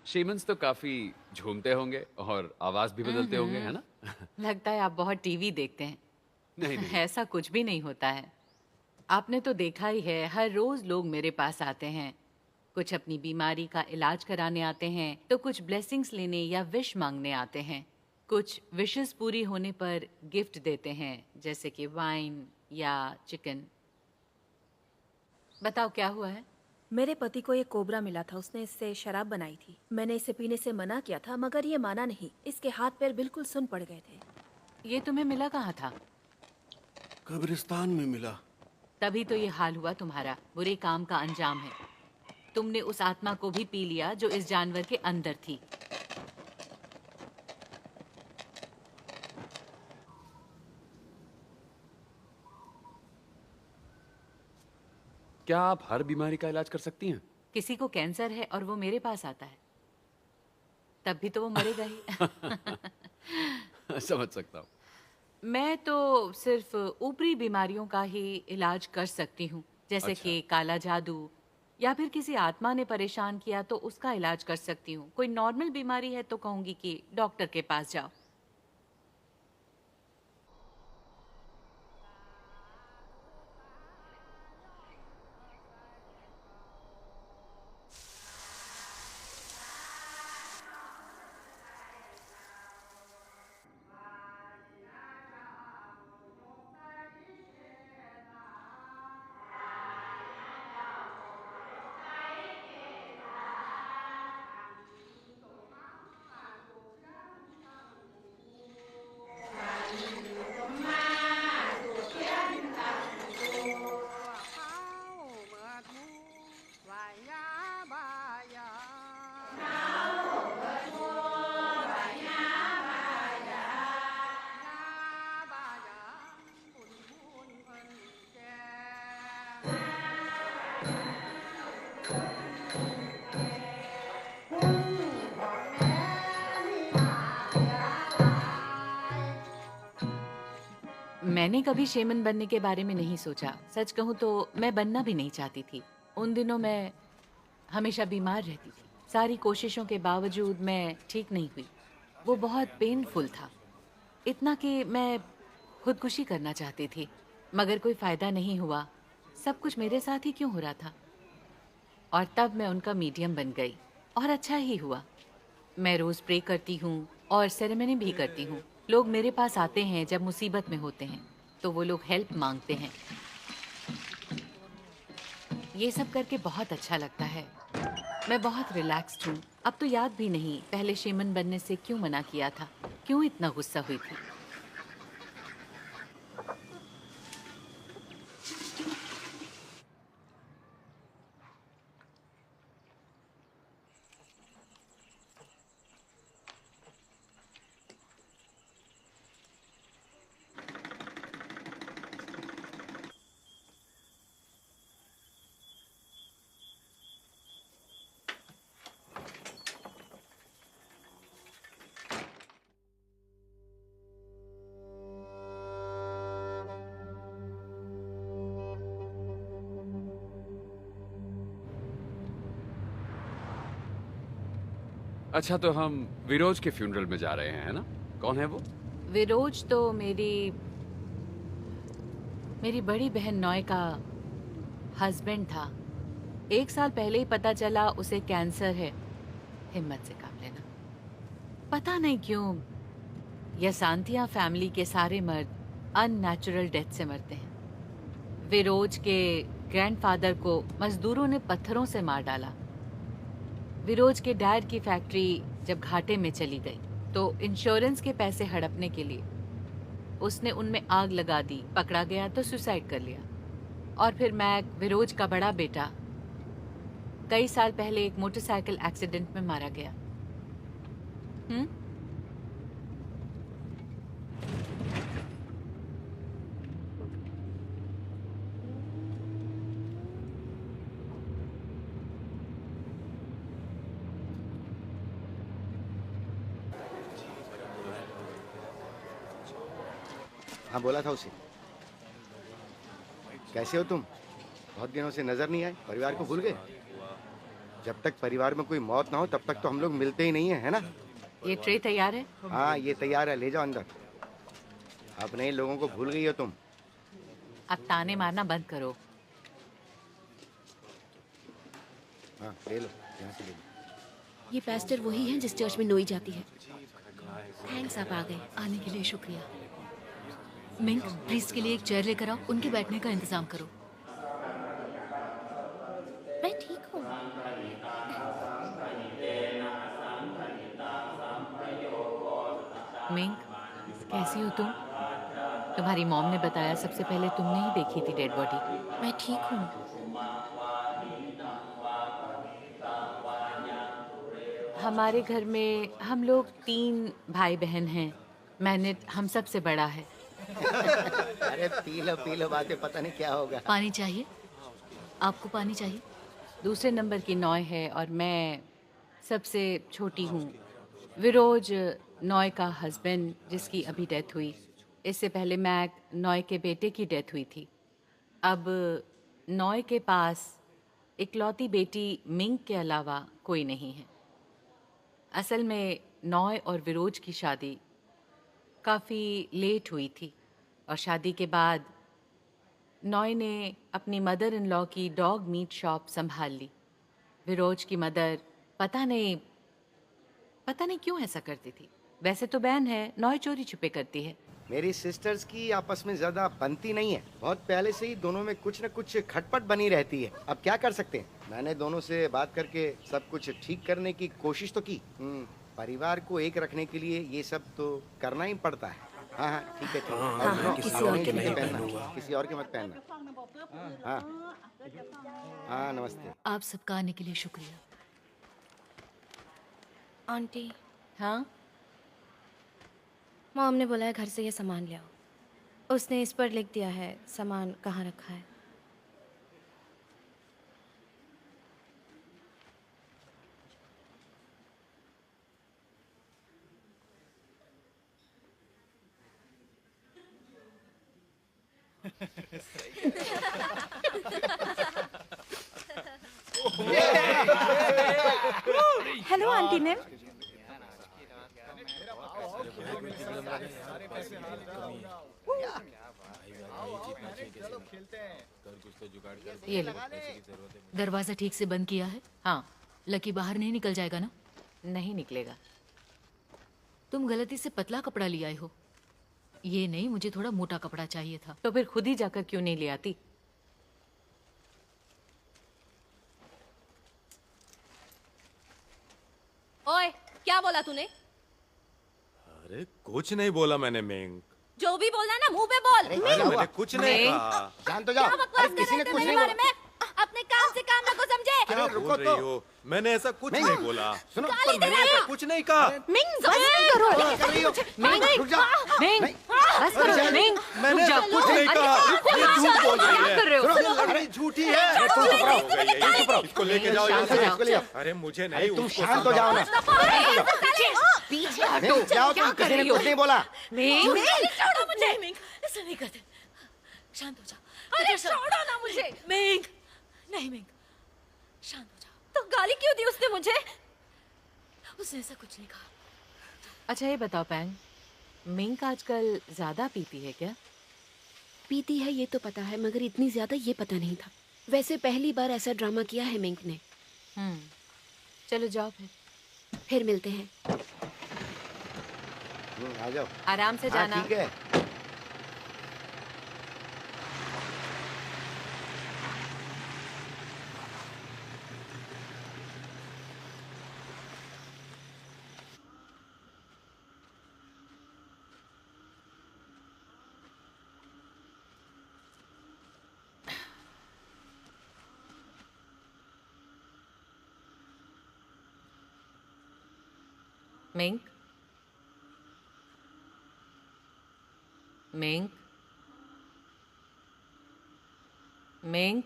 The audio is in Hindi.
शेमन्स तो काफी झूमते होंगे और आवाज भी बदलते होंगे, है ना? लगता है आप बहुत टीवी देखते हैं। नहीं नहीं। ऐसा कुछ भी नहीं होता है। आपने तो देखा ही है, हर रोज लोग मेरे पास आते हैं। कुछ अपनी बीमारी का इलाज कराने आते हैं, तो कुछ ब्लेसिंग्स लेने या विश मांगने आते हैं। कुछ विशेस पूरी होने पर गिफ्ट देते हैं, जैसे कि वाइन या चिकन। बताओ क्या हुआ है? मेरे पति को ये कोबरा मिला था, उसने इससे शराब बनाई थी। मैंने इसे पीने से मना किया था मगर ये माना नहीं। इसके हाथ पैर बिल्कुल सुन पड़ गए थे। ये तुम्हें मिला कहाँ था? कब्रिस्तान में मिला। तभी तो ये हाल हुआ तुम्हारा। बुरे काम का अंजाम है। तुमने उस आत्मा को भी पी लिया जो इस जानवर के अंदर थी। क्या आप हर बीमारी का इलाज कर सकती हैं? किसी को कैंसर है और वो मेरे पास आता है, तब भी तो वो मरेगा ही। समझ सकता हूँ। मैं तो सिर्फ ऊपरी बीमारियों का ही इलाज कर सकती हूँ, जैसे अच्छा। कि काला जादू या फिर किसी आत्मा ने परेशान किया तो उसका इलाज कर सकती हूँ। कोई नॉर्मल बीमारी है तो कहूंगी कि डॉक्टर के पास जाओ। मैंने कभी शेमन बनने के बारे में नहीं सोचा। सच कहूँ तो मैं बनना भी नहीं चाहती थी। उन दिनों मैं हमेशा बीमार रहती थी। सारी कोशिशों के बावजूद मैं ठीक नहीं हुई। वो बहुत पेनफुल था, इतना कि मैं खुदकुशी करना चाहती थी, मगर कोई फायदा नहीं हुआ। सब कुछ मेरे साथ ही क्यों हो रहा था? और तब मैं उनका मीडियम बन गई, और अच्छा ही हुआ। मैं रोज प्रे करती हूँ और सेरेमनी भी करती हूँ। लोग मेरे पास आते हैं जब मुसीबत में होते हैं, तो वो लोग हेल्प मांगते हैं। ये सब करके बहुत अच्छा लगता है। मैं बहुत रिलैक्स्ड हूँ। अब तो याद भी नहीं पहले शेमन बनने से क्यों मना किया था, क्यों इतना गुस्सा हुई थी। अच्छा, तो हम विरोज के फ्यूनरल में जा रहे हैं, है ना? कौन है वो? विरोज तो मेरी मेरी बड़ी बहन नॉय का हस्बैंड था। 1 साल पहले ही पता चला उसे कैंसर है। हिम्मत से काम लेना। पता नहीं क्यों यसांतिया फैमिली के सारे मर्द अननेचुरल डेथ से मरते हैं। विरोज के ग्रैंडफादर को मजदूरों ने पत्थरों से मार डाला। विरोज के डैड की फैक्ट्री जब घाटे में चली गई तो इंश्योरेंस के पैसे हड़पने के लिए उसने उनमें आग लगा दी। पकड़ा गया तो सुसाइड कर लिया। और फिर मैक, विरोज का बड़ा बेटा, कई साल पहले एक मोटरसाइकिल एक्सीडेंट में मारा गया। हम्म। हाँ, बोला था उसे। कैसे हो तुम? बहुत दिनों से नजर नहीं आए, परिवार को भूल गए? जब तक परिवार में कोई मौत ना हो तब तक तो हम लोग मिलते ही नहीं है ना? ये ट्रे तैयार है? हाँ, ये तैयार है, ले जाओ अंदर। अब नए लोगों को भूल गई हो तुम। अब ताने मारना बंद करो। हाँ, ले लो, यहाँ से ले लो। ये पास्टर वही हैं जिस चर्च में नोई जाती है। थैंक्स, आप आ गए। आने के लिए शुक्रिया। मिंक, प्रीस्ट के लिए एक चेयर लेकर आओ, उनके बैठने का इंतजाम करो। मैं ठीक हूँ। मिंक, कैसी हो तुम? तुम्हारी मॉम ने बताया सबसे पहले तुमने ही देखी थी डेड बॉडी। मैं ठीक हूँ। हमारे घर में हम लोग 3 भाई बहन हैं। मैनेट हम सबसे बड़ा है। अरे पी लो, बातें पता नहीं क्या होगा। पानी चाहिए? आपको पानी चाहिए? दूसरे नंबर की नॉय है और मैं सबसे छोटी हूँ। विरोज नॉय का हस्बैंड, जिसकी अभी डेथ हुई। इससे पहले मैक, नॉय के बेटे की डेथ हुई थी। अब नॉय के पास इकलौती बेटी मिंग के अलावा कोई नहीं है। असल में नॉय और विरोज की शादी काफ़ी लेट हुई थी और शादी के बाद नॉय ने अपनी मदर इन लॉ की डॉग मीट शॉप संभाल ली। विरोज की मदर पता नहीं क्यों ऐसा करती थी। वैसे तो बहन है, नॉय चोरी छुपे करती है। मेरी सिस्टर्स की आपस में ज्यादा बनती नहीं है। बहुत पहले से ही दोनों में कुछ न कुछ खटपट बनी रहती है। अब क्या कर सकते हैं? मैंने दोनों से बात करके सब कुछ ठीक करने की कोशिश तो की। परिवार को एक रखने के लिए ये सब तो करना ही पड़ता है। हाँ हाँ, ठीक है, ठीक है। और सुनो, किसी और के नहीं नहीं पहनना, किसी और के मत पहनना। हाँ हाँ, नमस्ते। आप सबका आने के लिए शुक्रिया। आंटी, हाँ, मॉम ने बोला है घर से ये सामान ले आओ। उसने इस पर लिख दिया है सामान कहाँ रखा है। हेलो आंटी ने। ये लो। दरवाजा ठीक से बंद किया है? हाँ, लकी बाहर नहीं निकल जाएगा ना? नहीं निकलेगा। तुम गलती से पतला कपड़ा ले आए हो। ये नहीं, मुझे थोड़ा मोटा कपड़ा चाहिए था। तो फिर खुद ही जाकर क्यों नहीं ले आती? ओए, क्या बोला तूने? अरे कुछ नहीं बोला मैंने मिंग। जो भी बोलना है ना मुंह पे बोल। अरे, अरे क्या हुआ? मैंने कुछ नहीं मिंग। कहा। शांत हो जाओ। क्या बकवास अरे कर किसी रहे ने थे कुछ मेरे नहीं बारे बोला। में? अपने काम से काम रखो, समझे? क्या अरे, रुको बोल रही तो। हो? मैंने ऐसा कुछ मिंग। नहीं बोला। सुनो, गाली दे मैंने रहा ऐसा है। कुछ नहीं कहा। मिंग, बस करो। कर रही हो? रुक जाओ। मिंग, नहीं। बस करो मिंग। मैंने रुक ऐसा जाओ। कुछ नहीं कहा। ये झूठ बोल रही क्या है। कर रहे हो? सुनो, अरे अरे झूठी है। तुम चुप रहो। हो गई है ये। चुप रहो। इसको लेके जाओ यहाँ शांत हो से। जाओ। इसको ले आओ। अरे मुझे अरे नहीं, तुम उसको शांत हो जाओ ना। पीछे नहीं, हटो। जाओ क्या तुम, कर किसी ने रही हो? कुछ नहीं बोला। मिंग, छोड़ो मुझे। नहीं मिंग, ऐसा नहीं करते। शांत हो जाओ। अरे छोड़ो ना मुझे। मिंग, नहीं मिंग, शांत हो जाओ। तो गाली क्यों दी उसने मुझे? उसने ऐसा कुछ नहीं कहा। अच्छा ये बताओ पैंग, मिंग आजकल ज्यादा पीती है क्या? पीती है ये तो पता है, मगर इतनी ज्यादा ये पता नहीं था। वैसे पहली बार ऐसा ड्रामा किया है मिंक ने। चलो जाओ फिर मिलते हैं। आ जाओ। आराम से हाँ, जाना। ठीक है। Ming, Ming, Ming,